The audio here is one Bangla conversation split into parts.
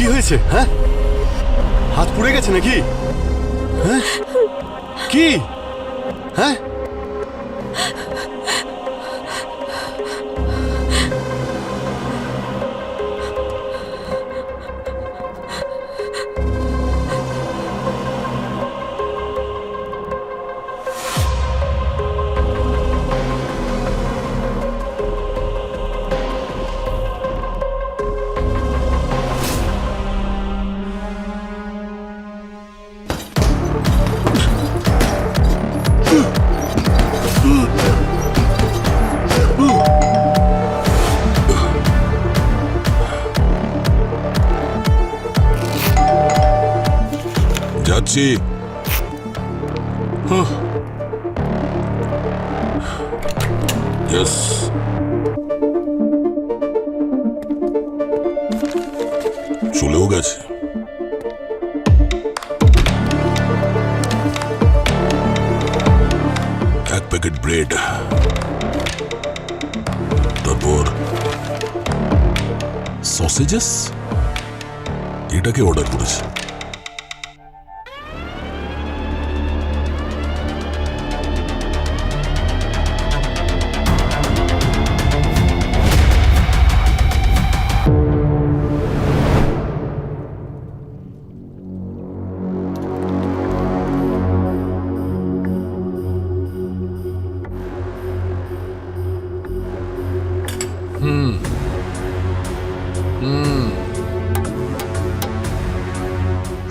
কি হয়েছে? হ্যাঁ, হাত পুড়ে গেছে নাকি? হ্যাঁ, কি? হ্যাঁ, যাচ্ছি। Yes. চলেও গেছে। এক প্যাকেট ব্রেড, তারপর সসেজেস, এটাকে অর্ডার করেছে।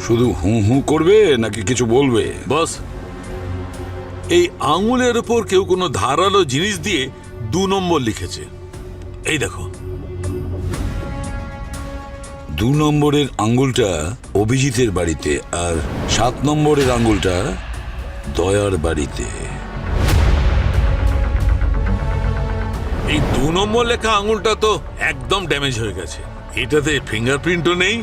শুধু হু হু করবে নাকি কিছু বলবে? বস, এই আঙুলের উপর কেউ কোনো ধারালো জিনিস দিয়ে 2 নম্বর লিখেছে। এই দেখো। 2 নম্বরের আঙ্গুলটা অভিজিতের বাড়িতে, আর 7 নম্বরের আঙ্গুলটা দয়ার বাড়িতে। এই 2 নম্বর লেখা আঙুলটা তো একদম ড্যামেজ হয়ে গেছে। এটাতে ফিঙ্গারপ্রিন্টও নেই,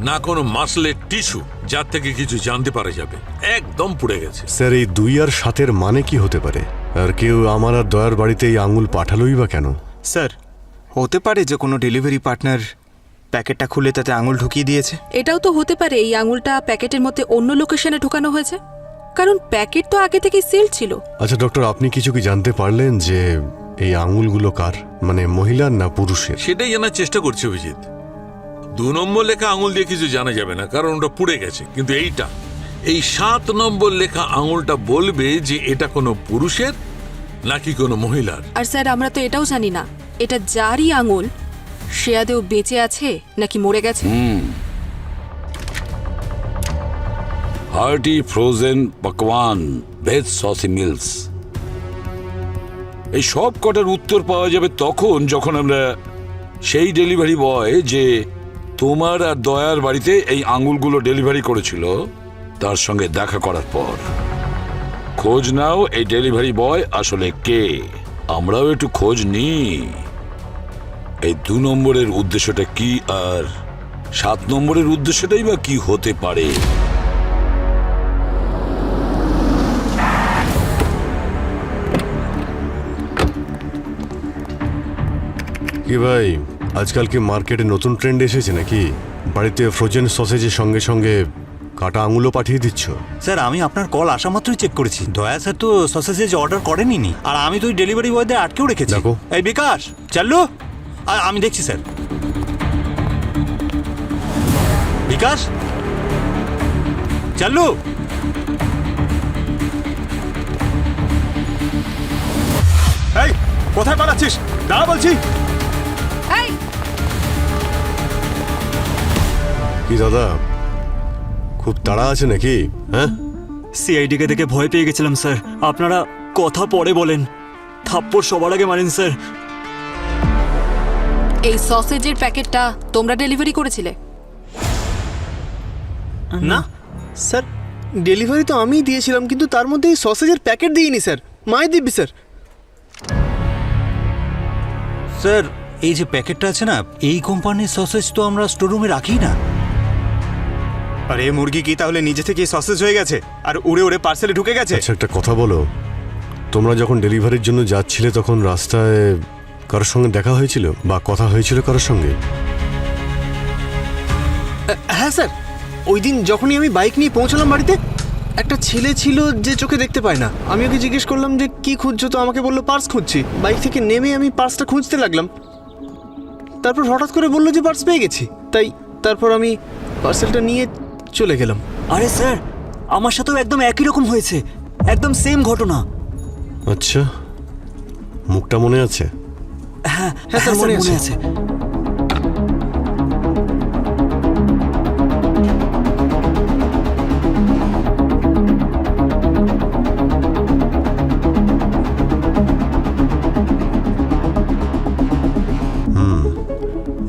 না কোনো মাসলের টিস্যু যার থেকে কিছু জানতে পারা যাবে। একদম পুড়ে গেছে। স্যার, এই 2 আর 7-এর মানে কি হতে পারে? আর কেউ আমার আর দয়ার বাড়িতে এই আঙুল পাঠালোই বা কেন? স্যার, হতে পারে যে কোনো ডেলিভারি পার্টনার প্যাকেটটা খুলে তাতে আঙুল ঢুকিয়ে দিয়েছে। এটাও তো হতে পারে এই আঙুলটা প্যাকেটের মধ্যে অন্য লোকেশনে ঢোকানো হয়েছে, কারণ প্যাকেট তো আগে থেকেই সিল ছিল। আচ্ছা ডক্টর, আপনি কিছু কি জানতে পারলেন যে এই আঙুলগুলো কার, মানে মহিলার না পুরুষের? সেটাই জানার চেষ্টা করছে অভিজিৎ। 2 নম্বর লেখা আঙুল দিয়ে কিছু জানা যাবে না, কারণ ওটা পুড়ে গেছে। কিন্তু এই 7 নম্বর লেখা আঙুলটা বলবে যে এটা কোনো পুরুষের নাকি কোনো মহিলার। আর স্যার, আমরা তো এটাও জানি না এটা যারই আঙুল সে আদেও বেঁচে আছে নাকি মরে গেছে। হার্টি ফ্রোজেন পকওয়ান ভেজ সসি মিলস, এই সব কটার উত্তর পাওয়া যাবে তখন যখন আমরা সেই ডেলিভারি বয় যে তোমার আর দয়ার বাড়িতে এই আঙুলগুলো ডেলিভারি করেছিল তার সঙ্গে দেখা করার পর। খোঁজ নাও এই ডেলিভারি বয় আসলে কে, আমরাও একটু খোঁজ নিই। এই 2 নম্বরের উদ্দেশ্যটা কি আর 7 নম্বরের উদ্দেশ্যটাই বা কি হতে পারে? কি ভাই, আজকাল কি মার্কেটে নতুন ট্রেন্ড এসেছে নাকি? বাড়িতে ফ্রোজেন সসেজের সঙ্গে সঙ্গে কাটা আঙুলও পাঠিয়ে দিচ্ছ? স্যার, আমি আপনার কল আসা মাত্রই চেক করেছি। দয়া স্যার তো সসেজেস অর্ডার করেনি, আর আমি তো ওই ডেলিভারি বয়দের আটকেও রেখেছি। দেখো। এই বিকাশ, চাল্লু, আমি দেখছি স্যার। বিকাশ, চাল্লু। এই, কোথায় পালাচ্ছিস? দাঁড়া বলছি। এই, কি দাদা, খুব তাড়া আছে নাকি? হ্যাঁ, সিআইডিকে দেখে ভয় পেয়ে গেছিলাম স্যার। আপনারা কথা পরে বলেন, থাপ্পড় সবার আগে মারেন স্যার। এই সসেজের প্যাকেটটা তোমরা ডেলিভারি করেছিলে? না স্যার, ডেলিভারি তো আমিই দিয়েছিলাম, কিন্তু তার মধ্যে এই সসেজের প্যাকেট দিইনি স্যার। মাই দিব্যি স্যার। স্যার, এই যে প্যাকেটটা আছে না, এই কোম্পানির সসেজ তো আমরা স্টোররুমে রাখি না। আরে মুরগি কি তাহলে নিজে থেকেই সসেজ হয়ে গেছে আর উড়ে উড়ে পার্সেলে ঢুকে গেছে? আচ্ছা একটা কথা বলো, তোমরা যখন ডেলিভারির জন্য যাচ্ছিলে তখন রাস্তায় কারোর সঙ্গে দেখা হয়েছিল বা কথা হয়েছিল কারোর সঙ্গে? হ্যাঁ স্যার, ওই দিন যখনই আমি বাইক নিয়ে পৌঁছলাম বাড়িতে, একটা ছেলে ছিল যে চোখে দেখতে পায় না। আমি ওকে জিজ্ঞেস করলাম যে কি খুঁজছো, তো আমাকে বললো পার্স খুঁজছি। বাইক থেকে নেমে আমি পার্সটা খুঁজতে লাগলাম, তারপর হঠাৎ করে বললো যে পার্স পেয়ে গেছি। তারপর আমি পার্সেলটা নিয়ে চলে গেলাম। আরে স্যার, আমার সাথেও একদম একই রকম হয়েছে, একদম সেম ঘটনা। আচ্ছা, মুখটা মনে আছে? হ্যাঁ হ্যাঁ স্যার, মনে আছে।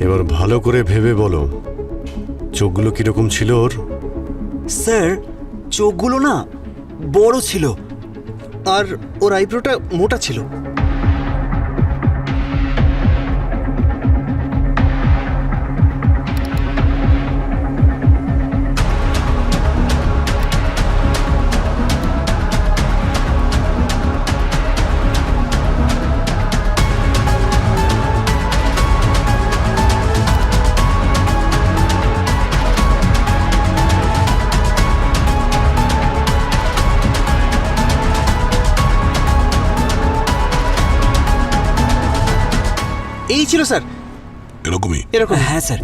এবার ভালো করে ভেবে বলো, চোখগুলো কিরকম ছিল ওর? স্যার, চোখগুলো না বড় ছিল। আর ওর আইব্রোটা মোটা ছিল। এই ছিল স্যার, এরকমই। এরকম। হ্যাঁ স্যার।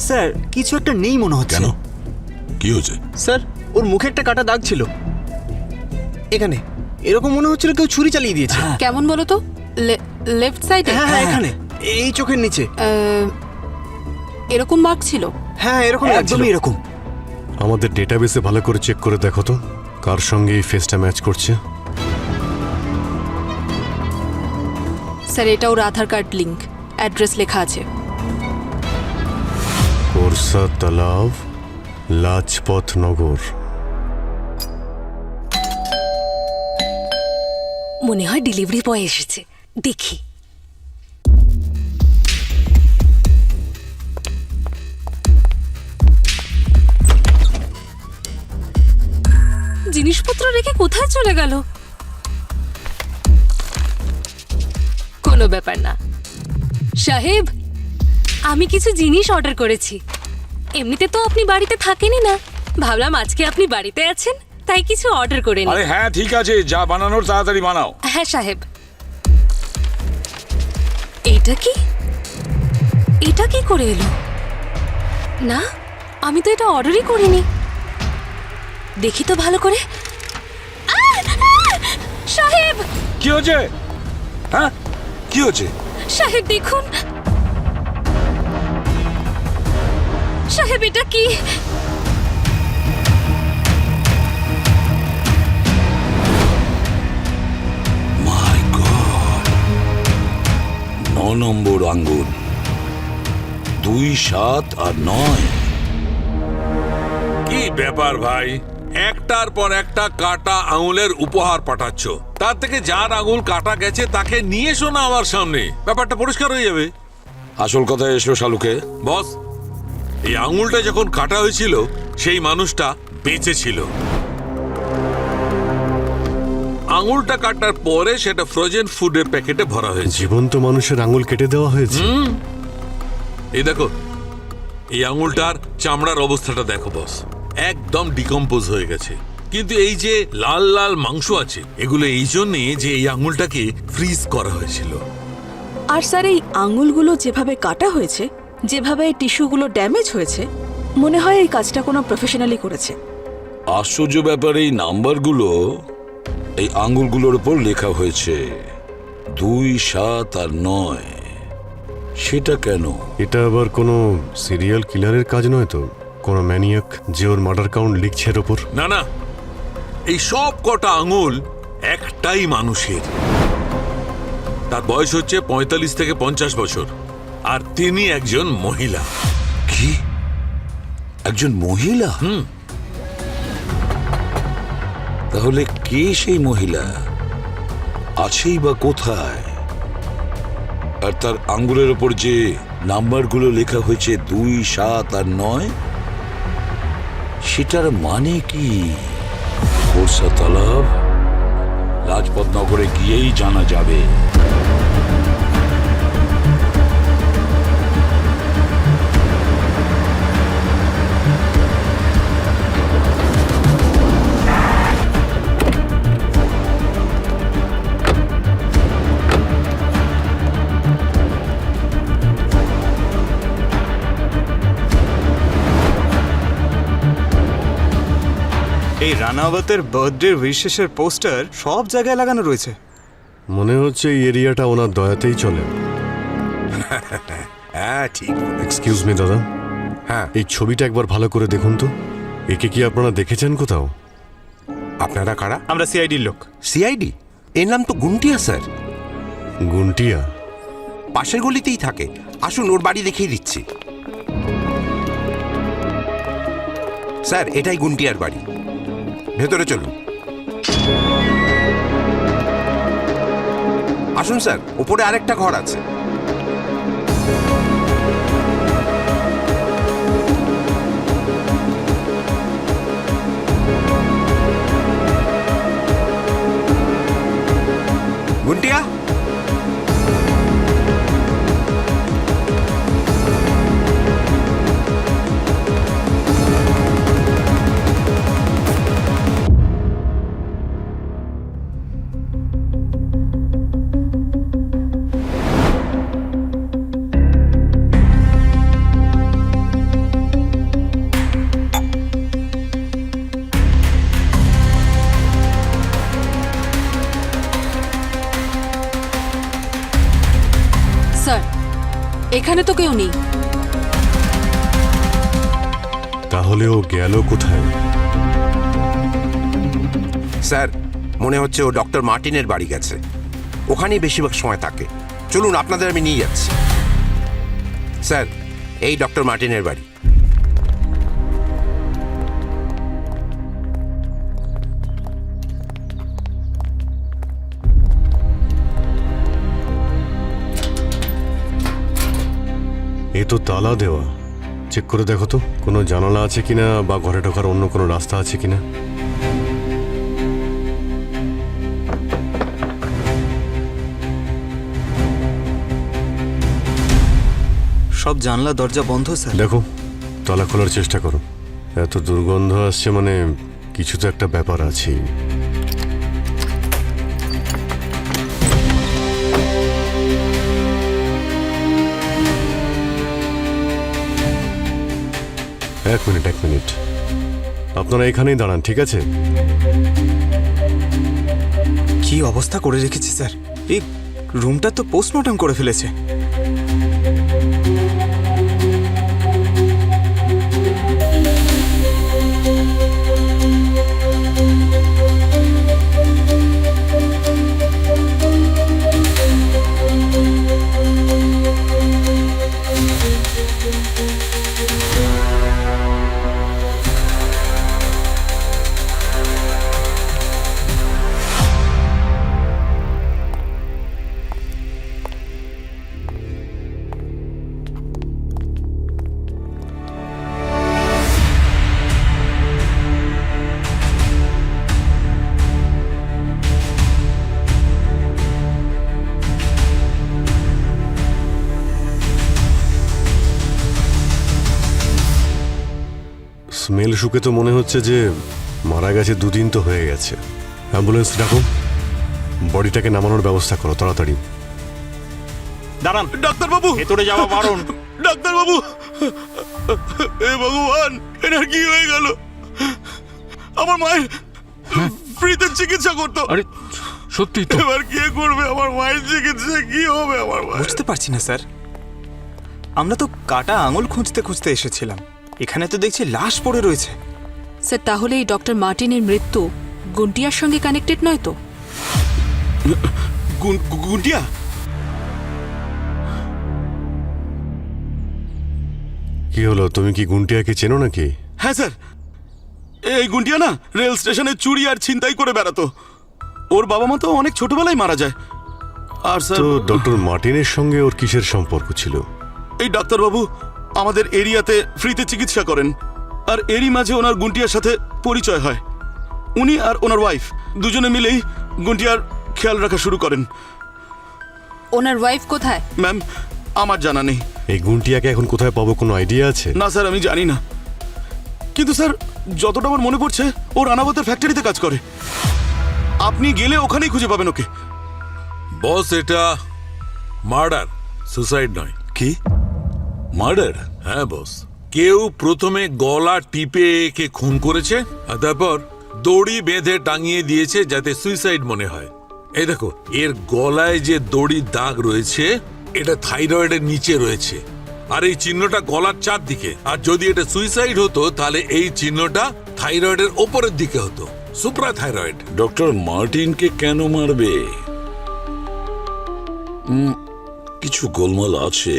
স্যার, কিছু একটা নেই মনে হচ্ছে। কেন, কি হয়েছে? স্যার, ওর মুখে একটা কাটা দাগ ছিল এখানে। এরকম মনে হচ্ছিল কেউ ছুরি চালিয়ে দিয়েছে। কেমন বলো তো? লেফট সাইডে হ্যাঁ হ্যাঁ, এখানে এই চোখের নিচে। এরকম মার্ক ছিল। হ্যাঁ, এরকম লাগছিল। একদমই এরকম। আমাদের ডেটাবেসে ভালো করে চেক করে দেখো তো, কার সঙ্গে এই ফেসটা ম্যাচ করছে। স্যার, এটা ওর আধার কার্ড লিংক, অ্যাড্রেস লেখা আছে। কোরসা তালাব, লাজপত নগর। মনে হয় ডেলিভারি বয় এসেছে, দেখি। জিনিসপত্র রেখে কোথায় চলে গেল? কোনো ব্যাপার না সাহেব, আমি কিছু জিনিস অর্ডার করেছি। এমনিতে তো আপনি বাড়িতে থাকেনই না, ভাবলাম আজকে আপনি বাড়িতে আছেন তাই কিছু অর্ডার করে নিই। আরে হ্যাঁ, ঠিক আছে, যা বানানোর তাড়াতাড়ি বানাও। হ্যাঁ সাহেব। এটা কি, এটা কি করে এলো? না, আমি তো এটা অর্ডারই করিনি। দেখি তো ভালো করে। সাহেব, কি হয়েছে? হ্যাঁ, কি হয়েছে? সাহেব দেখুন। সাহেব, এটা কি? মাই গড, 9 নম্বর আঙ্গুল, 2, 7 আর 9। কি ব্যাপার ভাই, একটার পর একটা কাটা আঙুলের উপহার পাঠাচ্ছ, তার থেকে যার আঙুল কাটা গেছে তাকে নিয়ে এসো না আমার সামনে, ব্যাপারটা পরিষ্কার হয়ে যাবে। আসল কথা এসো শালুকে। বস, এই আঙুলটা যখন কাটা হয়েছিল সেই মানুষটা বেঁচে ছিল। আঙুলটা কাটার পরে সেটা ফ্রোজেন ফুডের প্যাকেটে ভরা হয়েছে। জীবন্ত মানুষের আঙুল কেটে দেওয়া হয়েছে। এই দেখো, এই আঙুলটার চামড়ার অবস্থাটা দেখো বস, একদম ডিকম্পোজ হয়ে গেছে। কিন্তু এই যে লাল লাল মাংস আছে, এগুলো এই জন্যে যে এই আঙুলটাকে ফ্রিজ করা হয়েছিল। আর স্যার, এই আঙুলগুলো যেভাবে কাটা হয়েছে, যেভাবে টিস্যুগুলো ড্যামেজ হয়েছে, মনে হয় এই কাজটা কোনো প্রফেশনালি করেছে। আশ্চর্য ব্যাপার, এই নাম্বারগুলো এই আঙ্গুলগুলোর উপর লেখা হয়েছে 2, 7 আর 9। সেটা কেন? এটা আবার কোনো সিরিয়াল কিলারের কাজ নয় তো? কোনো ম্যানিয়াক যে ওর মার্ডার কাউন্ট লিখছে এর ওপর? না না, এই সব কটা আঙুল একটাই মানুষের। তার বয়স হচ্ছে 45 থেকে 50 বছর, আর তিনি একজন মহিলা। কি, একজন মহিলা? তাহলে কে সেই মহিলা, আছেই বা কোথায়? আর তার আঙ্গুলের ওপর যে নাম্বারগুলো লেখা হয়েছে 2, 7 আর 9, সেটার মানে কি? কোরসা তালাব, লাজপত নগরে গিয়েই জানা যাবে। রানাবতের বার্থডে উইশেসের পোস্টার সব জায়গায় লাগানো রয়েছে। মনে হচ্ছে এই এরিয়াটা ওনার দয়াতেই চলে। হ্যাঁ ঠিক। এক্সকিউজ মি দাদা, হ্যাঁ এই ছবিটা একবার ভালো করে দেখুন তো। একে কি আপনারা দেখেছেন কোথাও? আপনারা কারা? আমরা সিআইডির লোক। সিআইডি? এর নাম তো গুন্টিয়া স্যার। গুন্টিয়া? পাশের গলিতেই থাকে। আসুন ওর বাড়ি দেখিয়ে দিচ্ছি। স্যার এটাই গুন্টিয়ার বাড়ি, ভেতরে চলুন। আসুন স্যার, উপরে আরেকটা ঘর আছে। গুন্টিয়া, স্যার, এখানে তো কেউ নেই। তাহলে ও গেল কোথায়? স্যার মনে হচ্ছে ও ডক্টর মার্টিনের বাড়ি গেছে। ওখানেই বেশিরভাগ সময় থাকে। চলুন আপনাদের আমি নিয়ে যাচ্ছি। স্যার এই ডক্টর মার্টিনের বাড়ি। এ তো তালা দেওয়া। চেক করে দেখো তো কোনো জানালা আছে কিনা বা ঘরে ঢোকার অন্য কোনো রাস্তা আছে কিনা। সব জানলা দরজা বন্ধ স্যার। দেখো, তালা খোলার চেষ্টা করো। এত দুর্গন্ধ আসছে মানে কিছু তো একটা ব্যাপার আছে। এক মিনিট, আপনারা এখানেই দাঁড়ান, ঠিক আছে? কি অবস্থা করে রেখেছে স্যার। এই রুমটা তো পোস্টমর্টম করে ফেলেছে। স্মেল শুকে তো মনে হচ্ছে যে মারা গেছে, 2 দিন তো হয়ে গেছে। অ্যাম্বুলেন্স ডাকো, বডিটাকে নামানোর ব্যবস্থা করো তাড়াতাড়ি। দাঁড়ান ডাক্তারবাবু, ভেতরে যাওয়া বারণ। ডাক্তারবাবু, এ ভগবান, এনার কি হয়ে গেল? আমার মায়ের ফ্রিতে চিকিৎসা করতো। আরে সত্যি তো? এবার কে করবে আমার মায়ের চিকিৎসা? কি হবে আমার মায়ের? বুঝতে পারছি না স্যার। আমরা তো কাটা আঙুল খুঁজতে খুঁজতে এসেছিলাম, এখানে তো দেখছি লাশ পড়ে রয়েছে। স্যার, তাহলে এই ডক্টর মার্টিনের মৃত্যু গুন্টিয়ার সঙ্গে কানেক্টেড নয় তো? গুন্টিয়া? কি হলো, তুমি কি গুন্টিয়াকে চেনো নাকি? হ্যাঁ স্যার, এই গুন্টিয়া না রেল স্টেশনে চুরি আর ছিনতাই করে বেড়াতো। ওর বাবা মা তো অনেক ছোটবেলায় মারা যায়। আর স্যার, তো ডক্টর মার্টিনের সঙ্গে ওর কিসের সম্পর্ক ছিল? এই ডাক্তারবাবু আমাদের এরিয়াতে ফ্রিতে চিকিৎসা করেন, আর এরই মাঝে ওনার গুন্টিয়ার সাথে পরিচয় হয়। উনি আর ওনার ওয়াইফ দুজনে মিলেই গুন্টিয়ার খেয়াল রাখা শুরু করেন। ওনার ওয়াইফ কোথায়? ম্যাম আমার জানা নেই। এই গুন্টিয়াকে এখন কোথায় পাবো, কোনো আইডিয়া আছে? না স্যার, আমি জানি না। কিন্তু স্যার যতটা আমার মনে পড়ছে ও রানাবতের ফ্যাক্টরিতে কাজ করে। আপনি গেলে ওখানেই খুঁজে পাবেন ওকে। বস এটা মার্ডার, সুসাইড নয়। কি মার্ডার? হ্যাঁ বস, কেউ প্রথমে গলা টিপে একে খুন করেছে আর তারপর দড়ি বেঁধে টাঙিয়ে দিয়েছে যাতে সুইসাইড মনে হয়। এই দেখো, এর গলায় যে দড়ির দাগ রয়েছে এটা থাইরয়েডের নিচে রয়েছে, আর এই চিহ্নটা গলার চারদিকে। আর যদি এটা সুইসাইড হতো তাহলে এই চিহ্নটা থাইরয়েডের ওপরের দিকে হতো, সুপ্রা থাইরয়েড। ডক্টর মার্টিনকে কেন মারবে? কিছু গোলমাল আছে।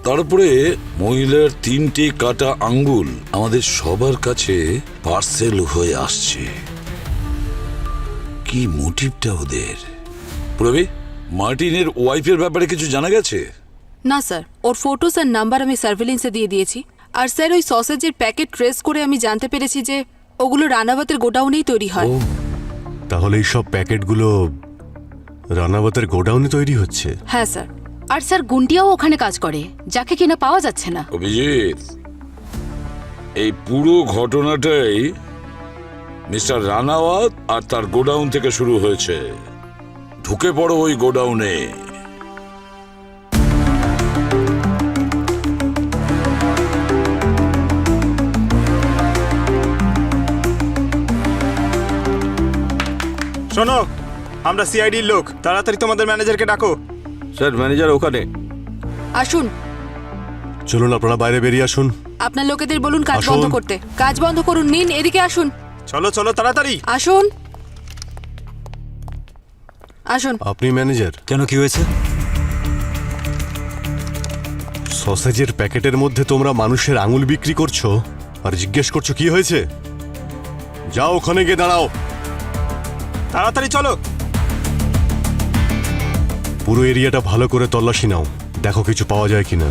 তারপরে মহিলার 3টে কাটা আঙ্গুল আমাদের সবার কাছে পার্সেল হয়ে আসছে। কি মোটিভটা ওদের? প্রবি, মার্টিনের ওয়াইফের ব্যাপারে কিছু জানা গেছে? না স্যার, ওর ফটোস আর নাম্বার আমি সার্ভেলেন্সে দিয়ে দিয়েছি। আর স্যার, ওই সসেজের প্যাকেট ট্রেস করে আমি জানতে পেরেছি যে ওগুলো রানাবতের গোডাউনেই তৈরি হয়। তাহলে এই সব প্যাকেটগুলো রানাবতের গোডাউনে তৈরি হচ্ছে? হ্যাঁ স্যার। আর স্যার গুন্ডিয়াও ওখানে কাজ করে, যাকে কিনা পাওয়া যাচ্ছে না। অভিজিৎ, এই পুরো ঘটনাটাই মিস্টার রানাওয়াত আর তার গোডাউন থেকে শুরু হয়েছে। ঢুকে পড়ো ওই গোডাউনে। শোনো, আমরা সিআইডির লোক, তাড়াতাড়ি তোমাদের ম্যানেজারকে ডাকো। স্যার, ম্যানেজার ওখানে। আসুন। চলুন, আপনারা বাইরে বেরিয়ে আসুন। আপনার লোকেদের বলুন কাজ আসুন। বন্ধ করতে। কাজ বন্ধ করুন। নিন, এদিকে আসুন। চলো চলো তাড়াতাড়ি আসুন। আসুন। আপনি ম্যানেজার? কেন, কি হয়েছে? সসেজের প্যাকেটের মধ্যে তোমরা মানুষের আঙুল বিক্রি করছো আর জিজ্ঞেস করছো কি হয়েছে? যাও, ওখানে গিয়ে দাঁড়াও। তাড়াতাড়ি চলো। পুরো এরিয়াটা ভালো করে তল্লাশি নাও, দেখো কিছু পাওয়া যায় কিনা।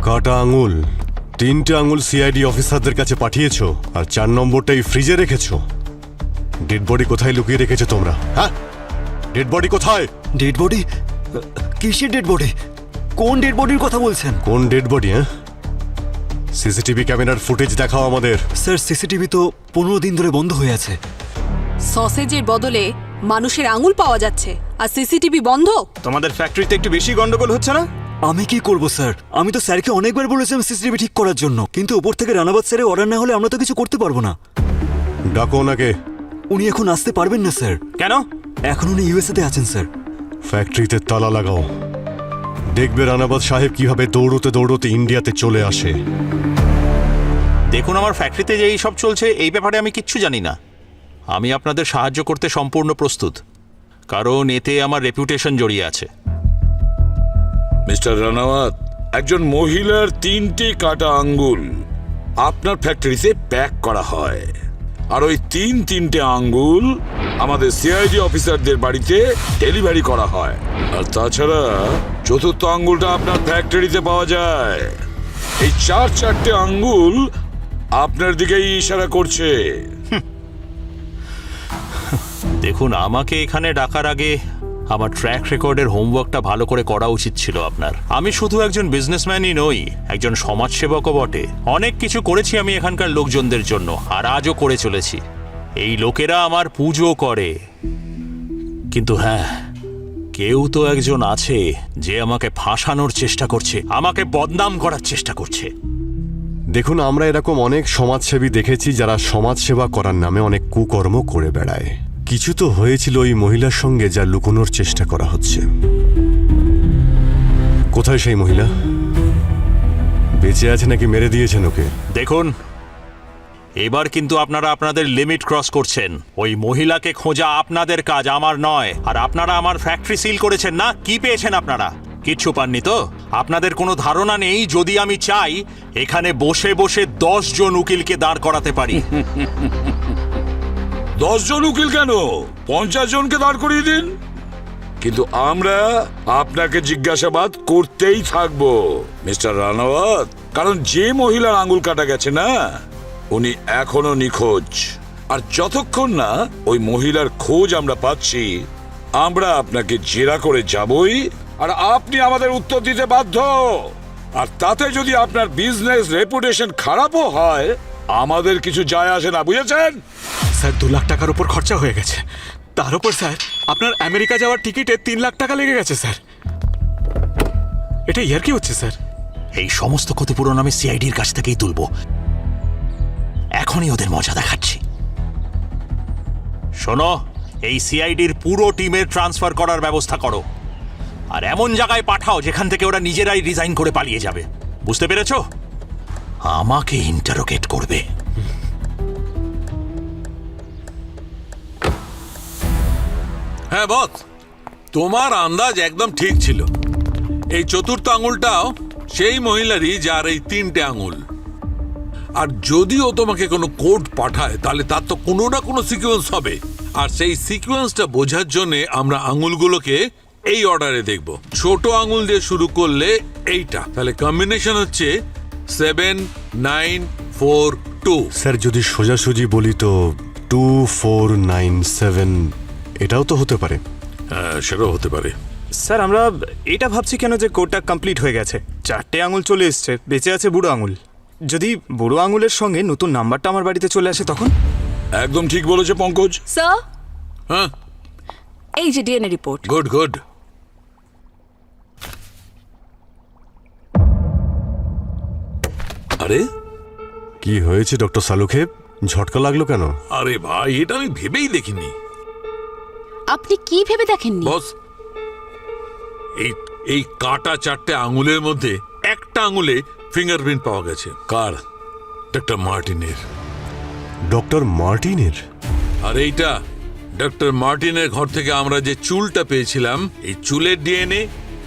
কাটা আঙুল, 3টে আঙুল সিআইডি অফিসারদের কাছে পাঠিয়েছো, আর 4 নম্বরটাই ফ্রিজে রেখেছো। ডেড বডি কোথায় লুকিয়ে রেখেছো তোমরা? হ্যাঁ, ডেড বডি কোথায়? Dead body? কিসের ডেড বডি? কোন ডেড বডির কথা বলছেন? কোন ডেড বডি? হ্যাঁ, সিসিটিভি ক্যামেরার ফুটেজ দেখাও আমাদের। স্যার, সিসিটিভি তো 15 দিন ধরে বন্ধ হয়ে আছে। সসেজের বদলে মানুষের আঙুল পাওয়া যাচ্ছে আর সিসিটিভি বন্ধ। তোমাদের ফ্যাক্টরিতে একটু বেশি গন্ডগোল হচ্ছে না? আমি কি করব স্যার? আমি তো স্যারকে অনেকবার বলেছিলাম সিসিটিভি ঠিক করার জন্য, কিন্তু ওপর থেকে রানাবাদ স্যারের অর্ডার না হলে আমরা তো কিছু করতে পারবো না। ডাকো ওনাকে। উনি এখন আসতে পারবেন না স্যার। কেন? এখন উনি ইউএসএ তে আছেন স্যার। ফ্যাক্টরিতে তালা লাগাও, দেখবে রানাবাদ সাহেব কিভাবে দৌড়তে দৌড়তে ইন্ডিয়াতে চলে আসে। দেখুন, আমার ফ্যাক্টরিতে যে এই সব চলছে এই ব্যাপারে আমি কিচ্ছু জানি না। আমি আপনাদের সাহায্য করতে সম্পূর্ণ প্রস্তুত, কারণ এতে আমার রেপুটেশন জড়িয়ে আছে। মিস্টার রানাওয়াত, একজন মহিলার 3টে কাটা আঙ্গুল আপনার ফ্যাক্টরিতে প্যাক করা হয়, আর ওই 3টে আঙ্গুল আমাদের সিআইডি অফিসারদের বাড়িতে ডেলিভারি করা হয়। আর তাছাড়া 4র্থ আঙ্গুলটা আপনার ফ্যাক্টরিতে পাওয়া যায়। এই 4টে আঙ্গুল আপনার দিকেই ইশারা করছে। দেখুন, আমাকে এখানে ডাকার আগে আমার ট্র্যাক রেকর্ডের হোমওয়ার্কটা ভালো করে করা উচিত ছিল আপনার। আমি শুধু একজন বিজনেসম্যানই নই, একজন সমাজসেবকও বটে। অনেক কিছু করেছি আমি এখানকার লোকজনদের জন্য, আর আজও করে চলেছি। এই লোকেরা আমার পুজো করে, কিন্তু হ্যাঁ, কেউ তো একজন আছে যে আমাকে ফাঁসানোর চেষ্টা করছে, আমাকে বদনাম করার চেষ্টা করছে। দেখুন, আমরা এরকম অনেক সমাজসেবী দেখেছি যারা সমাজসেবা করার নামে অনেক কুকর্ম করে বেড়ায়। কিছু তো হয়েছিল ওই মহিলার সঙ্গে যা লুকোনোর চেষ্টা করা হচ্ছে। কোথায় সেই মহিলা? বেঁচে আছে নাকি মেরে দিয়েছেন ওকে? দেখুন, এবার কিন্তু আপনারা আপনাদের লিমিট ক্রস করছেন। ওই মহিলাকে খোঁজা আপনাদের কাজ, আমার নয়। আর আপনারা আমার ফ্যাক্টরি সিল করেছেন না, কি পেয়েছেন আপনারা? কিচ্ছু পাননি তো? আপনাদের কোনো ধারণা নেই, যদি আমি চাই এখানে বসে বসে 10 জন উকিলকে দাঁড় করাতে পারি। 10 জন উকিল কেন, 50 জনকে দাঁড় করিয়ে দিন, কিন্তু আমরা আপনাকে জিজ্ঞাসাবাদ করতেই থাকবো মিস্টার রানাওয়াত, কারণ যে মহিলার আঙুল কাটা গেছে না, উনি এখনো নিখোঁজ। আর যতক্ষণ না ওই মহিলার খোঁজ আমরা পাচ্ছি, আমরা আপনাকে জেরা করে যাবই, আর আপনি আমাদের উত্তর দিতে বাধ্য। আর তাতে যদি আপনার বিজনেস রেপুটেশন খারাপও হয়, আমাদের কিছু যায় আসে না, বুঝেছেন? স্যার 2 লাখ টাকার উপর খরচা হয়ে গেছে। তার উপর স্যার আপনার আমেরিকা যাওয়ার টিকিটে 3 লাখ টাকা লেগে গেছে স্যার। এটা ইয়ার কি হচ্ছে স্যার? এই সমস্ত ক্ষতিপূরণ আমি সিআইডির কাছ থেকেই তুলব। এখনই ওদের মজা দেখাচ্ছি। শোনো, এই সিআইডির পুরো টিমের ট্রান্সফার করার ব্যবস্থা করো, আর এমন জায়গায় পাঠাও যেখান থেকে ওরা নিজেরাই রিজাইন করে পালিয়ে যাবে। বুঝতে পেরেছো? আমাকে ইন্টারোগেট করবে। হ্যাঁ বস, তোমার আন্দাজ একদম ঠিক ছিল। এই চতুর্থ আঙুলটাও সেই মহিলারই, যার এই 3টে আঙুল। আর যদিও তোমাকে কোনো কোড পাঠায়, তাহলে তার তো কোনো না কোনো সিকোয়েন্স হবে, আর সেই সিকোয়েন্সটা বোঝার জন্য আমরা আঙুলগুলোকে এই অর্ডারে দেখব। ছোট আঙুল দিয়ে শুরু করলে এইটা, তাহলে কম্বিনেশন হচ্ছে 7, 9, 4, 2। স্যার যদি সোজাসুজি বলি তো 2, 4, 9, 7 এটাও তো হতে পারে। হ্যাঁ, সেটাও হতে পারে। স্যার আমরা এটা ভাবছি কেন যে কোডটা কমপ্লিট হয়ে গেছে, 4টে আঙুল চলে এসছে, বেঁচে আছে বুড়ো আঙুল। যদি বুড়ো আঙুলের সঙ্গে নতুন নাম্বারটা আমার বাড়িতে চলে আসে তখন? একদম ঠিক বলেছে পঙ্কজ। স্যার হ্যাঁ, এই যে ডিএনএ রিপোর্ট। Good good. আরে কি হয়েছে ডক্টর সালুখেব, ঝটকা লাগলো কেন? আরে ভাই, এটা আমি ভেবেই দেখিনি। আপনি কি ভেবে দেখেননি? বস, এই কাটা 4টে আঙুলের মধ্যে একটা আঙুলে ফিঙ্গারপ্রিন্ট পাওয়া গেছে। কার? ডক্টর মার্টিনের। ডক্টর মার্টিনের? আর এইটা ডক্টর মার্টিনের ঘর থেকে আমরা যে চুলটা পেয়েছিলাম, এই চুলের ডিএনএ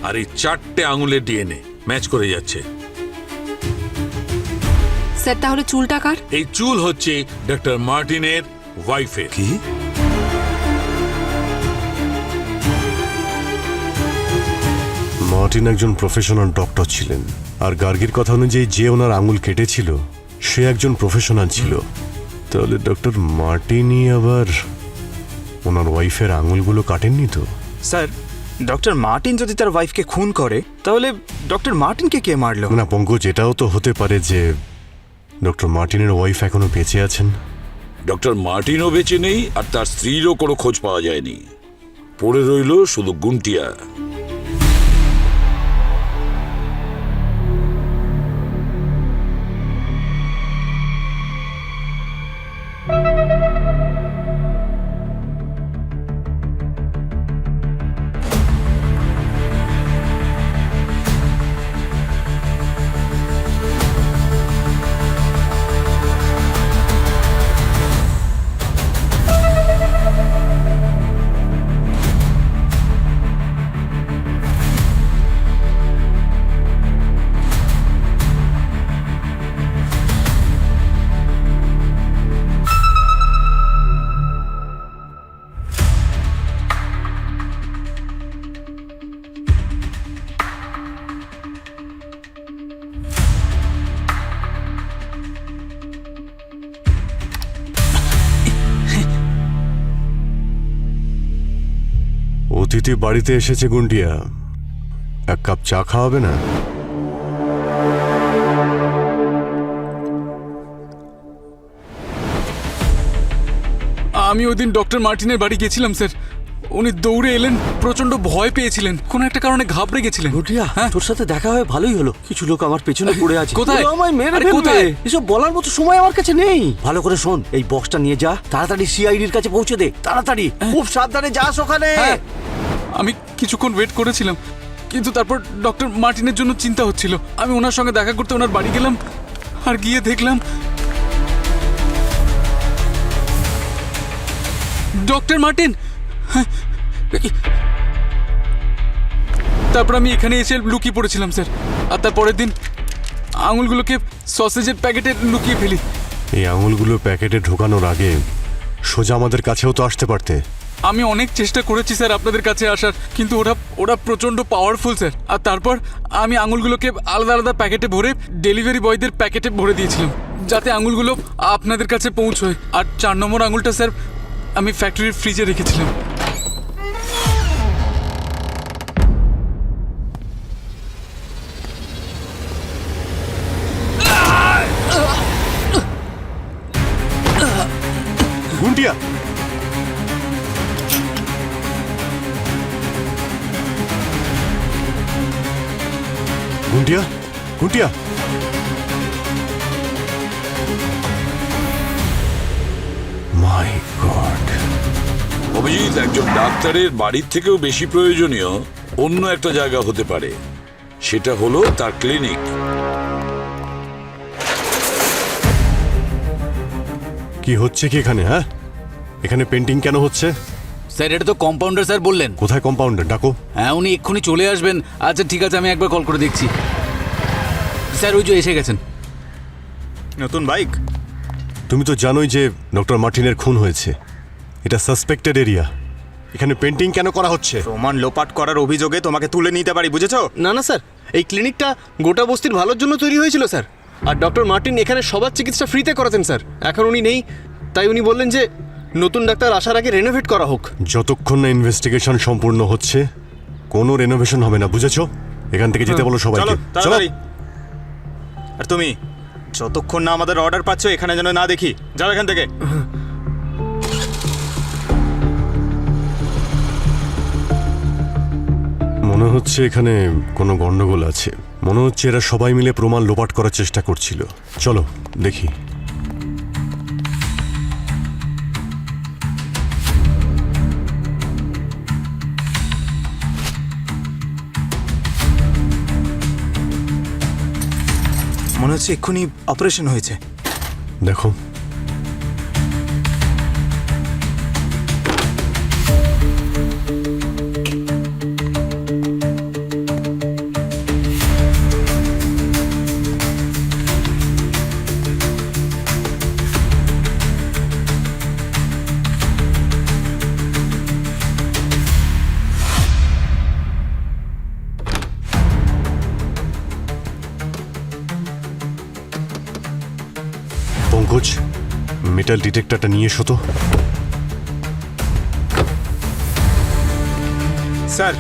আর এই 4টে আঙুলের ডিএনএ ম্যাচ করে যাচ্ছে। স্যার তাহলে চুলটা কার? এই চুল হচ্ছে ডক্টর মার্টিনের ওয়াইফের। কি? মার্টিন একজন প্রফেশনাল ডক্টর ছিলেন, আর গার্গির কথা অনুযায়ী যে ওনার আঙুল কেটেছিল সে একজন প্রফেশনাল ছিল। তাহলে ডক্টর মার্টিনই আবার ওনার ওয়াইফের আঙুলগুলো কাটেননি তো? স্যার ডক্টর মার্টিন যদি তার ওয়াইফকে খুন করে, তাহলে ডক্টর মার্টিনকে কে মারলো? না পঙ্কজ, এটাও তো হতে পারে যে ডক্টর মার্টিনের ওয়াইফ এখনো বেঁচে আছেন। ডক্টর মার্টিনও বেঁচে নেই, আর তার স্ত্রীরও কোনো খোঁজ পাওয়া যায়নি। পড়ে রইল শুধু গুন্টিয়া। অতিথি বাড়িতে এসেছে গুন্ডিয়া, এক কাপ চা খাওয়াবে না? আমি ওই দিন ডক্টর মার্টিনের বাড়ি গেছিলাম স্যার। উনি দৌড়ে এলেন, প্রচন্ড ভয় পেয়েছিলেন, কোনো একটা কারণে ঘাবড়ে গেছিলেন। হ্যাঁ তোর সাথে দেখা হয়ে ভালোই হলো। কিছু লোক আমার পেছনে পড়ে আছে। কোথায়? ওরা আমায় মেরে আরে ফেলবে। কোথায়? এসব বলার মতো সময় আমার কাছে নেই। ভালো করে শোন, এই বক্সটা নিয়ে যা, তাড়াতাড়ি সিআইডির কাছে পৌঁছে দে, তাড়াতাড়ি, খুব সাবধানে যাস ওখানে। হ্যাঁ, আমি কিছুক্ষণ ওয়েট করেছিলাম, কিন্তু তারপর ডক্টর মার্টিনের জন্য চিন্তা হচ্ছিল। আমি ওনার সঙ্গে দেখা করতে ওনার বাড়ি গেলাম, আর গিয়ে দেখলাম ডক্টর মার্টিন। তারপর আমি এখানে এসে লুকিয়ে পড়েছিলাম স্যার, আর তার পরের দিন আঙুলগুলোকে সসেজের প্যাকেটে লুকিয়ে ফেলি। এই আঙুলগুলো প্যাকেটে ঢোকানোর আগে সোজা আমাদের কাছেও তো আসতে পারতে। আমি অনেক চেষ্টা করেছি স্যার আপনাদের কাছে আসার, কিন্তু ওরা প্রচণ্ড পাওয়ারফুল স্যার। আর তারপর আমি আঙুলগুলোকে আলাদা আলাদা প্যাকেটে ভরে ডেলিভারি বয়দের প্যাকেটে ভরে দিয়েছিলাম, যাতে আঙুলগুলো আপনাদের কাছে পৌঁছয়। আর 4 নম্বর আঙুলটা স্যার আমি ফ্যাক্টরির ফ্রিজে রেখেছিলাম। গুন্টিয়া, গুন্টিয়া, গুন্টিয়া। মাই গড। অভিজিৎ, একজন ডাক্তারের বাড়ির থেকেও বেশি প্রয়োজনীয় অন্য একটা জায়গা হতে পারে, সেটা হলো তার ক্লিনিক। কি হচ্ছে কি এখানে? হ্যাঁ, এখানে পেন্টিং কেন হচ্ছে? স্যার এটা তো কম্পাউন্ডার স্যার বললেন। কোথায় কম্পাউন্ডার? ডাকো। হ্যাঁ উনি এক্ষুনি চলে আসবেন। আচ্ছা ঠিক আছে, আমি একবার কল করে দেখছি। স্যার ওই যে এসে গেছেন। নতুন বাইক? তুমি তো জানোই যে ডক্টর মার্টিনের খুন হয়েছে। এটা সাসপেক্টেড এরিয়া। এখানে পেন্টিং কেন করা হচ্ছে? প্রমাণ লোপাট করার অভিযোগে তোমাকে তুলে নিতে পারি, বুঝেছো? না না স্যার, এই ক্লিনিকটা গোটা বস্তির ভালোর জন্য তৈরি হয়েছিল স্যার। আর ডক্টর মার্টিন এখানে সবার চিকিৎসা ফ্রিতে করাতেন স্যার। এখন উনি নেই, তাই উনি বললেন যে নতুন ডাক্তার আসার আগে রেনোভেট করা হোক। যতক্ষণ না ইনভেস্টিগেশন সম্পূর্ণ হচ্ছে কোনো রেনোভেশন হবে না, বুঝেছো? এখান থেকে যেতে বলো সবাইকে। চলো। তাড়াতাড়ি। আর তুমি যতক্ষণ না আমাদের অর্ডার পাচ্ছ এখানে যেন না দেখি, যাও এখান থেকে। মনে হচ্ছে এখানে কোনো গন্ডগোল আছে। মনে হচ্ছে এরা সবাই মিলে প্রমাণ লোপাট করার চেষ্টা করছিল। চলো দেখি। মনে হচ্ছে এক্ষুনি অপারেশন হয়েছে। দেখো, পঙ্কজ, মেটাল ডিটেক্টরটা নিয়ে এসো তো। স্যার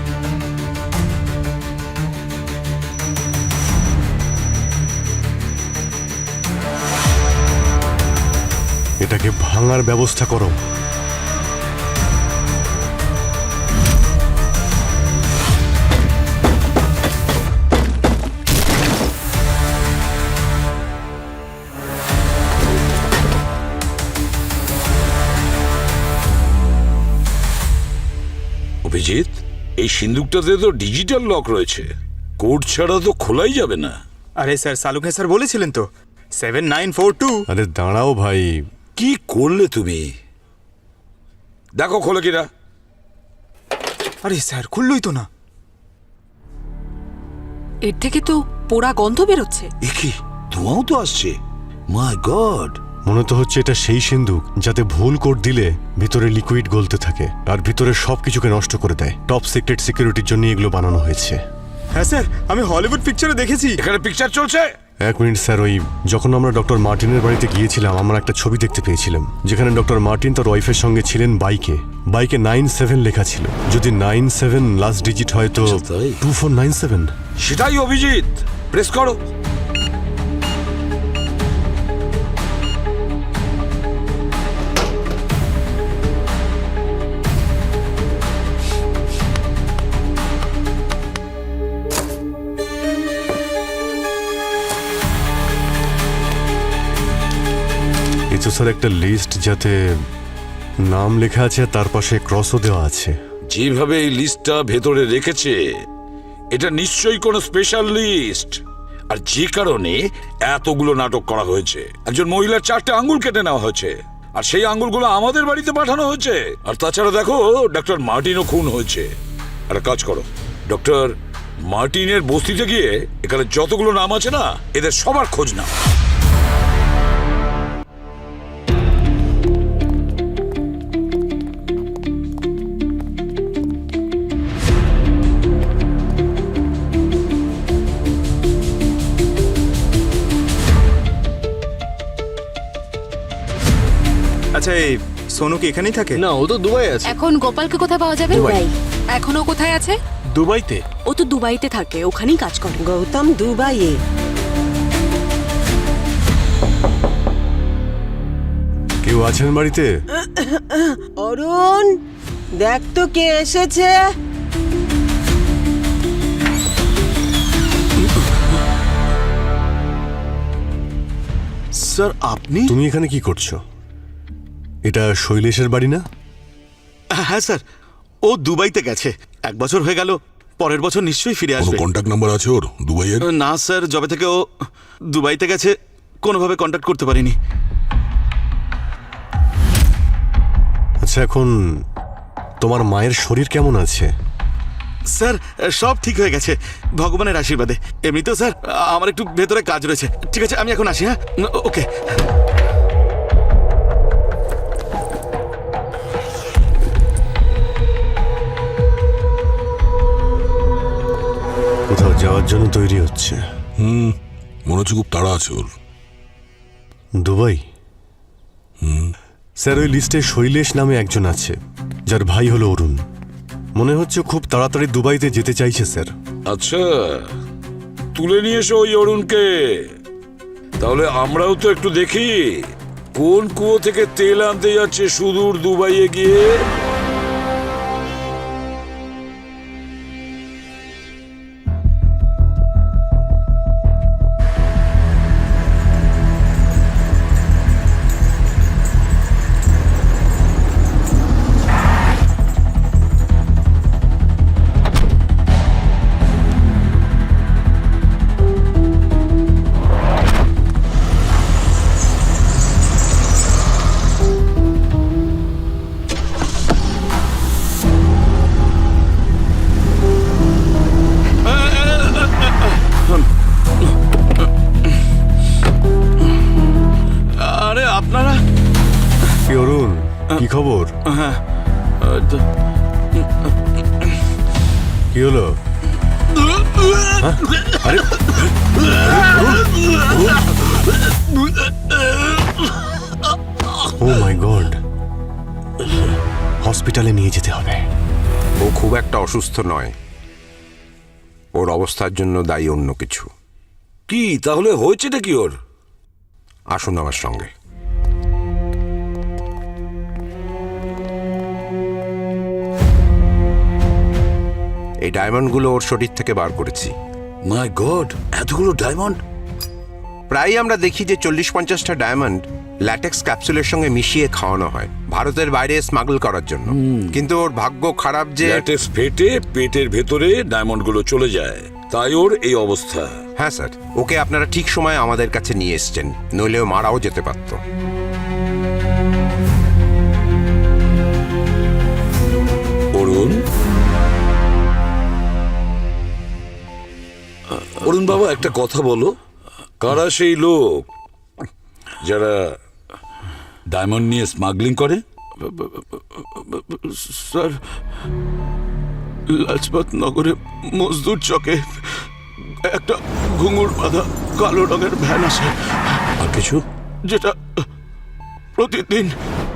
এটাকে ভাঙার ব্যবস্থা করো। অভিজিৎ, এই সিন্দুকটাতে তো ডিজিটাল লক রয়েছে, কোড ছাড়া তো খোলাই যাবে না। আরে স্যার, সালুকে স্যার বলেছিলেন তো 7942। আরে দাঁড়াও ভাই, কি করলে তুমি? দেখো খোলে কিনা। আরে স্যার, খুললই তো না। এর থেকে তো পোড়া গন্ধ বেরোচ্ছে। এ কি, ধোঁয়াও তো আসছে। মাই গড। মনে তো হচ্ছে এটা সেই সিন্দুক যাতে ভুল কোড দিলে ভিতরে লিকুইড গলতে থাকে আর ভিতরে সবকিছুকে নষ্ট করে দেয়। টপ সিক্রেট সিকিউরিটির জন্য এগুলো বানানো হয়েছে। হ্যাঁ স্যার, আমি হলিউড পিকচারে দেখেছি। এখানে পিকচার চলছে। এক মিনিট স্যার, ওই যখন আমরা ডক্টর মার্টিনের বাড়িতে গিয়েছিলাম আমরা একটা ছবি দেখতে পেয়েছিলাম যেখানে ডক্টর মার্টিন তার ওয়াইফের সঙ্গে ছিলেন বাইকে 97 লেখা ছিল। যদি 97 লাস্ট ডিজিট হয় তো 2497। সেটাই অভিজিৎ, প্রেস করো। এই তো স্যার একটা লিস্ট যাতে নাম লেখা আছে তার পাশে ক্রসও দেওয়া আছে। যেভাবে এই লিস্টটা ভেতরে রেখেছে এটা নিশ্চয়ই কোনো স্পেশাল লিস্ট। আর যে কারণে এতগুলো নাটক করা হয়েছে। একজন মহিলার 4টে আঙ্গুল কেটে নেওয়া হয়েছে আর সেই আঙ্গুলগুলো আমাদের বাড়িতে পাঠানো হয়েছে। আর তাছাড়া দেখো ডক্টর মার্টিনও খুন হয়েছে। একটা কাজ করো, ডক্টর মার্টিনের বস্তিতে গিয়ে এখানে যতগুলো নাম আছে না, এদের সবার খোঁজ না। আচ্ছা এই সোনু কি এখানেই থাকে? না, ও তো দুবাই আছে। এখন গোপালকে কোথায় পাওয়া যাবে? এখনো কোথায় আছে? দুবাইতে? ও তো দুবাইতে থাকে, ওখানেই কাজ করে। গৌতম দুবাইয়ে। কেউ আছেন বাড়িতে? অরুণ, দেখ তো কে এসেছে। স্যার আপনি? তুমি এখানে কি করছো? এটা শৈলেশের বাড়ি না? হ্যাঁ স্যার, ও দুবাইতে গেছে। 1 বছর হয়ে গেল, পরের বছর নিশ্চয়ই ফিরে আসবে। কন্ট্যাক্ট নাম্বার আছে ওর দুবাইয়ের? না স্যার, যবে থেকে ও দুবাইতে গেছে কোনোভাবে কন্ট্যাক্ট করতে পারিনি। আচ্ছা, এখন তোমার মায়ের শরীর কেমন আছে? স্যার সব ঠিক হয়ে গেছে ভগবানের আশীর্বাদে। এমনিতেও স্যার আমার একটু ভেতরে কাজ রয়েছে। ঠিক আছে, আমি এখন আসি। হ্যাঁ, ওকে। কোথাও যাওয়ার জন্য তৈরি হচ্ছে? মনে হচ্ছে খুব তাড়া আছে ওর। দুবাই? স্যার, ওই লিস্টে শৈলেশ নামে একজন আছে, যার ভাই হলো অরুণ। মনে হচ্ছে খুব তাড়াতাড়ি দুবাইতে যেতে চাইছে স্যার। আচ্ছা, তুলে নিয়ে এসো ওই অরুণকে। তাহলে আমরাও তো একটু দেখি কোন কুয়ো থেকে তেল আনতে যাচ্ছে সুদূর দুবাইয়ে গিয়ে। আরে আপনারা? কি অরুণ, কি খবর? হ্যাঁ, কি হলো? আরে ও মাই গড, হসপিটালে নিয়ে যেতে হবে। ও খুব একটা অসুস্থ নয়, ওর অবস্থার জন্য দায়ী অন্য কিছু। কি তাহলে হয়েছেটা কি ওর? আসুন আমার সঙ্গে। এই ডায়মন্ডগুলো ওর শরীর থেকে বার করেছি। মাই গড, এতগুলো ডায়মন্ড! প্রায় আমরা দেখি যে 40-50টা ডায়মন্ড ল্যাটেক্স ক্যাপসুলের সঙ্গে মিশিয়ে খাওয়ানো হয় ভারতের বাইরে স্মাগল করার জন্য। কিন্তু ওর ভাগ্য খারাপ যে ল্যাটেক্স ফেটে পেটের ভেতরে ডায়মন্ডগুলো চলে যায়, তাই ওর এই অবস্থা। হ্যাঁ স্যার, ওকে আপনারা ঠিক সময়ে আমাদের কাছে নিয়ে এসছেন, নইলেও মারাও যেতে পারত। অরুণ, অরুণ বাবা, একটা কথা বলো, কারা সেই লোক যারা ডায়মন্ড নিয়ে স্মাগলিং করে? স্যার, লাজপত নগরে মজদুর চকে একটা ঘুঙুর বাঁধা কালো রঙের ভ্যান আসে। আর কিছু? যেটা প্রতিদিন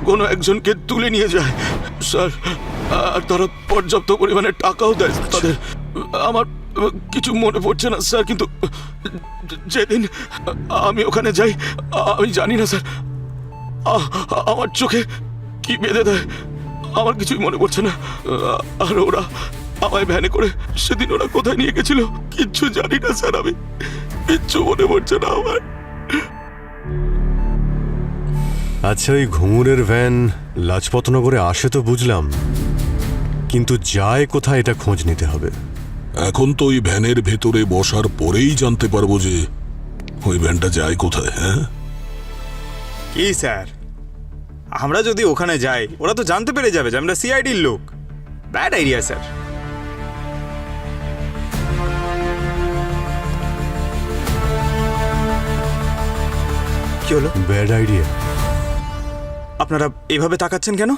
কোনো একজনকে তুলে নিয়ে যায় স্যার, আর তারা পর্যাপ্ত পরিমাণে টাকাও দেয় তাদের। আমার কিছু মনে পড়ছে না স্যার, কিন্তু যেদিন আমি ওখানে যাই আমি জানি না স্যার, আমার চোখে কি বেঁধে দেয় আমার কিছুই মনে পড়ছে না। আর ওরা আমায় ভ্যানে করে সেদিন ওরা কোথায় নিয়ে গেছিল কিচ্ছু জানি না স্যার, আমি কিচ্ছু মনে পড়ছে না আমার। আচ্ছা, ওই ঘুঙুরের ভ্যান লাজপতনগরে আসে তো বুঝলাম, কিন্তু যায় কোথায় এটা খোঁজ নিতে হবে। এখন তো ওই ভ্যানের ভেতরে বসার পরেই জানতে পারবো যে ওই ভ্যানটা যায় কোথায়। হ্যাঁ কি স্যার, আমরা যদি ওখানে যাই ওরা তো জানতে পেরে যাবে যে আমরা সিআইডির লোক। Bad idea sir. কি হলো? Bad idea. আপনারা এইভাবে তাকাচ্ছেন কেন?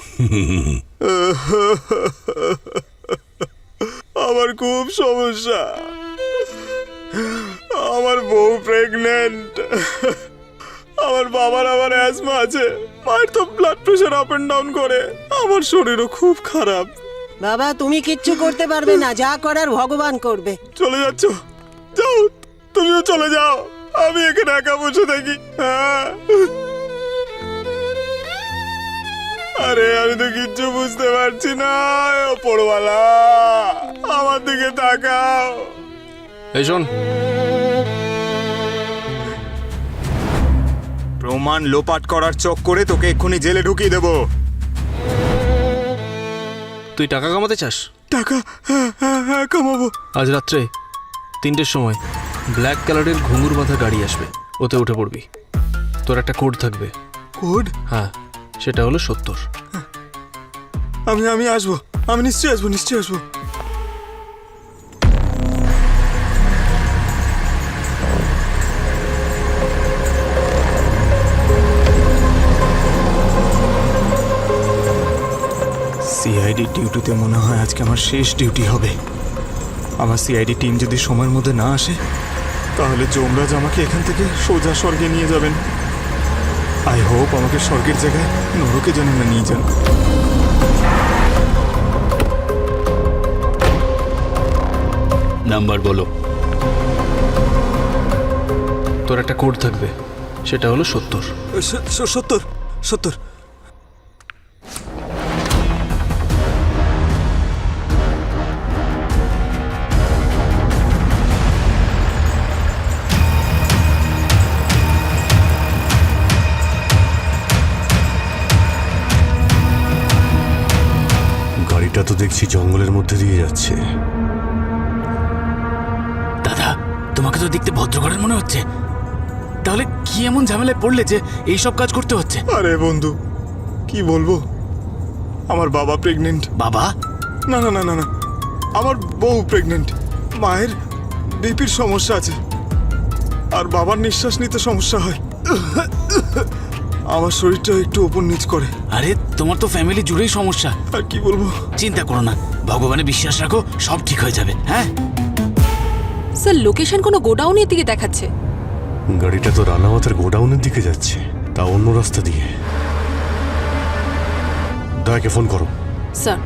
আমার খুব সমস্যা, আমার বউ প্রেগনেন্ট, আমার বাবার আবার অ্যাজমা আছে, মায়ের তো blood pressure up and down করে, আমার শরীরও খুব খারাপ। বাবা তুমি কিচ্ছু করতে পারবে না, যা করার ভগবান করবে। চলে যাচ্ছ? যাও, তুমিও চলে যাও, আমি এখানে একা বসে থাকি। আরে আমি তো কিচ্ছু বুঝতে পারছি না, ওপরওয়ালা আমার দিকে তাকাও। এই শোন, প্রমাণ লোপাট করার চক করে তোকে এক্ষুনি জেলে ঢুকিয়ে দেবো। তুই টাকা কামাতে চাস? টাকা? হ্যাঁ, কামাবো। আজ রাত্রে 3টের সময় ব্ল্যাক কালারের ঘুঙুর বাঁধা গাড়ি আসবে, ওতে উঠে পড়বি। তোর একটা কোড থাকবে। কোড? হ্যাঁ, সেটা হলো 70। আমি আসবো, আমি নিশ্চয়ই আসবো। সিআইডি ডিউটিতে মনে হয় আজকে আমার শেষ ডিউটি হবে। আমার সিআইডি টিম যদি সময়ের মধ্যে না আসে, তাহলে যমরাজ আমাকে এখান থেকে সোজা স্বর্গে নিয়ে যাবেন। আই হোপ আমাকে স্বর্গের জায়গায় নরকে যেন না নিয়ে যান। নাম্বার বলো। তোর একটা কোড থাকবে, সেটা হলো 70। 70। গাড়িটা তো দেখছি জঙ্গলের মধ্যে দিয়ে যাচ্ছে। দাদা, তোমাকে তো দেখতে ভদ্রঘরের মনে হচ্ছে, তাহলে কি এমন ঝামেলায় পড়লে যে এই সব কাজ করতে হচ্ছে? আরে বন্ধু, কি বলবো, আমার বাবা প্রেগনেন্ট। বাবা? না, আমার বউ প্রেগনেন্ট। মায়ের বিপির সমস্যা আছে, আর বাবার নিঃশ্বাস নিতে সমস্যা হয়। আমার শরীরটা একটু ওপর নিচ করে। আরে তোমার তো ফ্যামিলি জুড়েই সমস্যা। আর কি বলবো? চিন্তা করো না, ভগবানে বিশ্বাস রাখো, সব ঠিক হয়ে যাবে। হ্যাঁ স্যার, লোকেশন কোনো গোডাউনের দিকে দেখাচ্ছে। গাড়িটা তো রানাওয়াতের গোডাউনের দিকে যাচ্ছে, তা অন্য রাস্তা দিয়ে। দয়াকে ফোন করো। স্যার।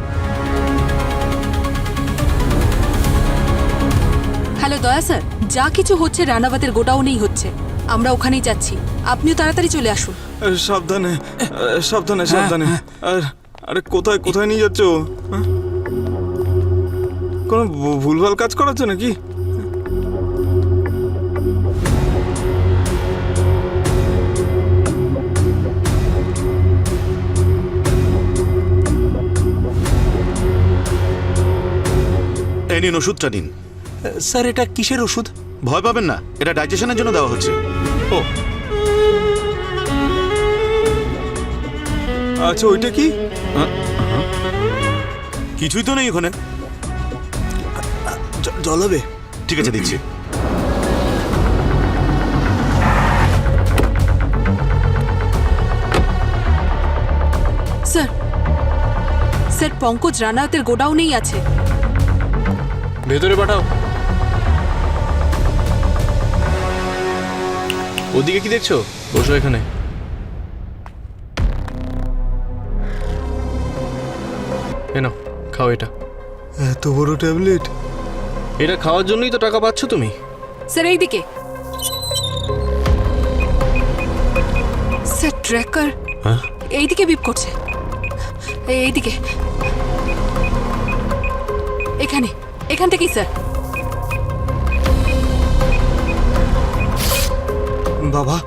হ্যালো দয়া স্যার, যা কিছু হচ্ছে রানাবাতের গোডাউনেই হচ্ছে, আমরা ওখানেই যাচ্ছি, আপনিও তাড়াতাড়ি চলে আসুন। সাবধানে। আরে কোথায় নিয়ে যাচ্ছ? কোনো ভুলভাল কাজ করাচ্ছ নাকি? এই নিন ওষুধটা নিন। স্যার, এটা কিসের ওষুধ? ভয় পাবেন না, এটা ডাইজেশনের জন্য দেওয়া হচ্ছে। ও আচ্ছা, ওইটা কি? কিছুই তো নেই ওখানে। জল হবে? ঠিক আছে, দিচ্ছি। স্যার, পঙ্কজ রানাওয়াতের গোডাউনেই আছে। ভেতরে পাঠাও। ওদিকে কি দেখছো? বসো এখানে। নাও, খাও এটা। এত বড় ট্যাবলেট? এটা খাওয়ার জন্যই তো টাকা পাচ্ছ তুমি। স্যার এইদিকে। স্যার, ট্র্যাকার এইদিকে বিপ করছে, এইদিকে, এখান থেকেই স্যার। বাবা,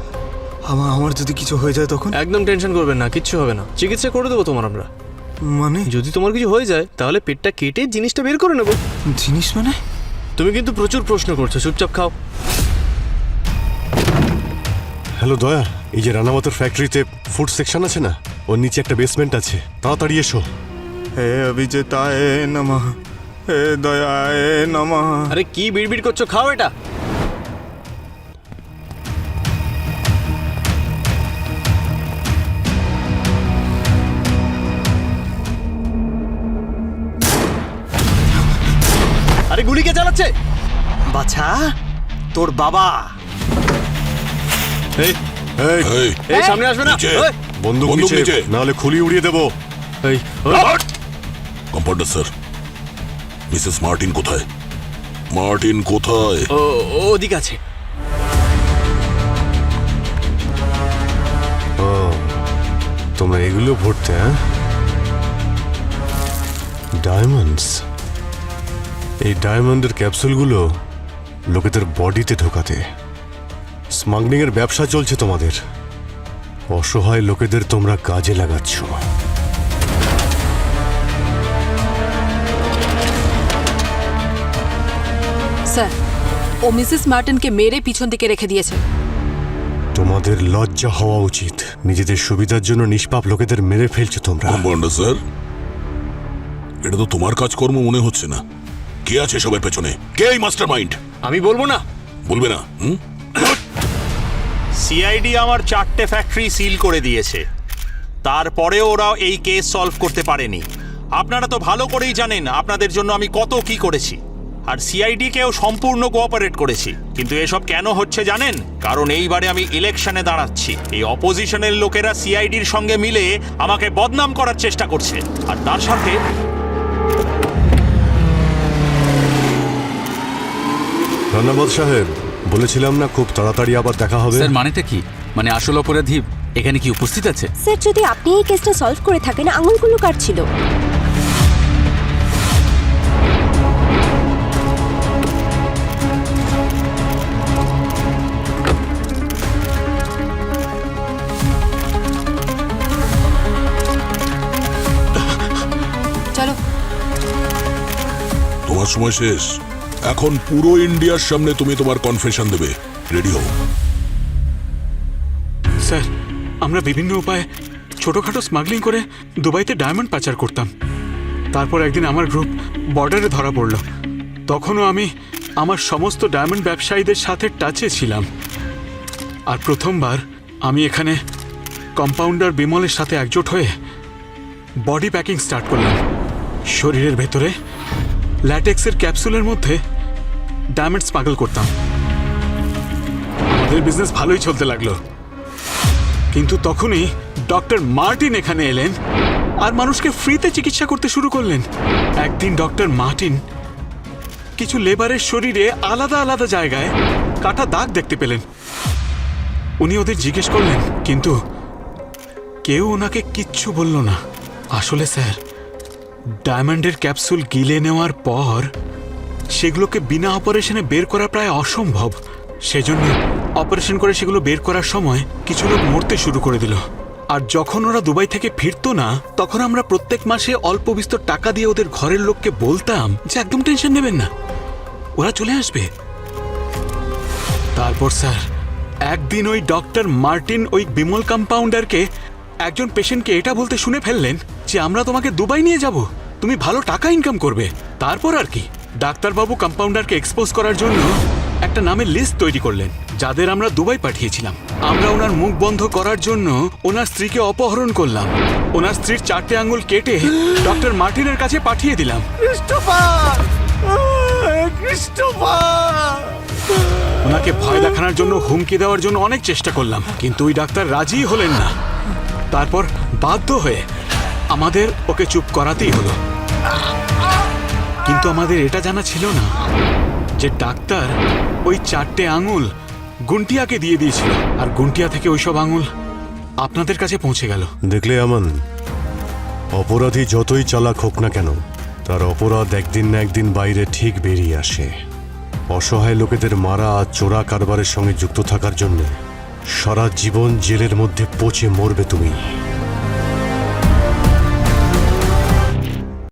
আমার যদি কিছু হয়ে যায় তখন? একদম টেনশন করবেন না, কিচ্ছু হবে না, চিকিৎসা করে দেবো তোমার আমরা। মানে? যদি তোমার কিছু হয়ে যায় তাহলে পেটটা কেটে জিনিসটা বের করে নেবো। জিনিস মানে? তুমি কিন্তু প্রচুর প্রশ্ন করছো, চুপচাপ খাও। হ্যালো দয়া, এই যে রানাওয়াতের ফ্যাক্টরিতে ফুড সেকশন আছে না, ওর নিচে একটা বেসমেন্ট আছে, তাড়াতাড়ি এসো। হে অভিজিতায় নমঃ, হে দয়ায় নমঃ। আরে কি বিড়বিড় করছো, খাও এটা। আরে গুলি কে চালাচ্ছে? বাছা, তোর বাবা। এই এই সামনে আসবে না। নিচে। এই, বন্দুক বন্দুক নিচে, নিচে। নাহলে খুলি উড়িয়ে দেবো। এই, কম্পাউন্ডার স্যার, মিসেস মার্টিন কোথায়? মার্টিন কোথায়? ওদিকে আছে। ও, তোমরা এগুলো ভরতে, হ্যাঁ? ডায়মন্ডস। এই ডায়মন্ডের ক্যাপসুলগুলো লোকেদের বডিতে ঢোকাতে। স্মাগলিং এর ব্যবসা চলছে তোমাদের। অসহায় লোকেদের তোমরা কাজে লাগাচ্ছ। স্যার, ও মিসেস মার্টিনকে মেরে পিছন দিকে রেখে দিয়েছে। তোমাদের লজ্জা হওয়া উচিত। নিজেদের সুবিধার জন্য নিষ্পাপ লোকেদের মেরে ফেলছো তোমরা। কম্পাউন্ডার স্যার, এটা তো তোমার কাজকর্ম মনে হচ্ছে না। কে আছে সবার পেছনে? কে এই মাস্টার মাইন্ড? আমি বলবো না। বলবে না? সিআইডি আমার 4টে ফ্যাক্টরি সিল করে দিয়েছে, তারপরেও ওরা এই কেস সলভ করতে পারেনি। আপনারা তো ভালো করেই জানেন আপনাদের জন্য আমি কত কি করেছি, আর সিআইডি কেও সম্পূর্ণ কোঅপারেট করেছি। কিন্তু এসব কেন হচ্ছে জানেন? কারণ এইবারে আমি ইলেকশনে দাঁড়াচ্ছি। এই অপোজিশনের লোকেরা সিআইডির সঙ্গে মিলে আমাকে বদনাম করার চেষ্টা করছে, আর তার সাথে ধন্যবাদ সাহেব, বলেছিলাম না খুব তাড়াতাড়ি আবার দেখা হবে। স্যার মানেটা কি? মানে আসল অপরাধী এখানে কি উপস্থিত আছে? স্যার, যদি আপনি এই কেসটা সলভ করে থাকেন, আঙুলগুলো কার ছিল? চলো। তোমার সময় শেষ। এখন পুরো ইন্ডিয়ার সামনে তুমি তোমার কনফেশন দেবে। রেডি হও। স্যার, আমরা বিভিন্ন উপায়ে ছোটখাটো স্মাগলিং করে দুবাইতে ডায়মন্ড পাচার করতাম। তারপর একদিন আমার গ্রুপ বর্ডারে ধরা পড়ল। তখনও আমি আমার সমস্ত ডায়মন্ড ব্যবসায়ীদের সাথে টাচে ছিলাম। আর প্রথমবার আমি এখানে কম্পাউন্ডার বিমলের সাথে একজোট হয়ে বডি প্যাকিং স্টার্ট করলাম। শরীরের ভেতরে ল্যাটেক্সের ক্যাপসুলের মধ্যে ডায়মন্ড স্মাগল করতাম। আমাদের বিজনেস ভালোই চলতে লাগলো, কিন্তু তখনই ডক্টর মার্টিন এখানে এলেন আর মানুষকে ফ্রিতে চিকিৎসা করতে শুরু করলেন। একদিন ডক্টর মার্টিন কিছু লেবারের শরীরে আলাদা আলাদা জায়গায় কাটা দাগ দেখতে পেলেন। উনি ওদের জিজ্ঞেস করলেন, কিন্তু কেউ ওনাকে কিচ্ছু বলল না। আসলে স্যার, ডায়মন্ডের ক্যাপসুল গিলে নেওয়ার পর সেগুলোকে বিনা অপারেশনে বের করা প্রায় অসম্ভব। সেজন্য অপারেশন করে সেগুলো বের করার সময় কিছু লোক মরতে শুরু করে দিল। আর যখন ওরা দুবাই থেকে ফিরতো না, তখন আমরা প্রত্যেক মাসে অল্প বিস্তর টাকা দিয়ে ওদের ঘরের লোককে বলতাম যে একদম টেনশন নেবেন না, ওরা চলে আসবে। তারপর স্যার, একদিন ওই ডক্টর মার্টিন ওই বিমল কম্পাউন্ডারকে একজন পেশেন্টকে এটা বলতে শুনে ফেললেন যে আমরা তোমাকে দুবাই নিয়ে যাব, তুমি ভালো টাকা ইনকাম করবে। তারপর আর কি, ডাক্তারবাবু কম্পাউন্ডারকে এক্সপোজ করার জন্য একটা নামের লিস্ট তৈরি করলেন যাদের আমরা দুবাই পাঠিয়েছিলাম। আমরা ওনার মুখ বন্ধ করার জন্য ওনার স্ত্রীকে অপহরণ করলাম। ওনার স্ত্রীর 4টে আঙ্গুল কেটে ডক্টর মার্টিনের কাছে পাঠিয়ে দিলাম। ওনাকে ভয় দেখানোর জন্য, হুমকি দেওয়ার জন্য অনেক চেষ্টা করলাম, কিন্তু ওই ডাক্তার রাজি হলেন না। তারপর বাধ্য হয়ে আমাদের ওকে চুপ করাতেই হলো। কিন্তু আমাদের এটা জানা ছিল না যে ডাক্তার ওই 4টে আঙুল গুন্টিয়াকে দিয়ে দিয়েছিল, আর গুন্টিয়া থেকে ওইসব আঙুল আপনাদের কাছে পৌঁছে গেল। দেখলে আমান, অপরাধী যতই চালাক হোক না কেন, তার অপরাধ একদিন না একদিন বাইরে ঠিক বেরিয়ে আসে। অসহায় লোকেদের মারা আর চোরা কারবারের সঙ্গে যুক্ত থাকার জন্য সারা জীবন জেলের মধ্যে পচে মরবে তুমি।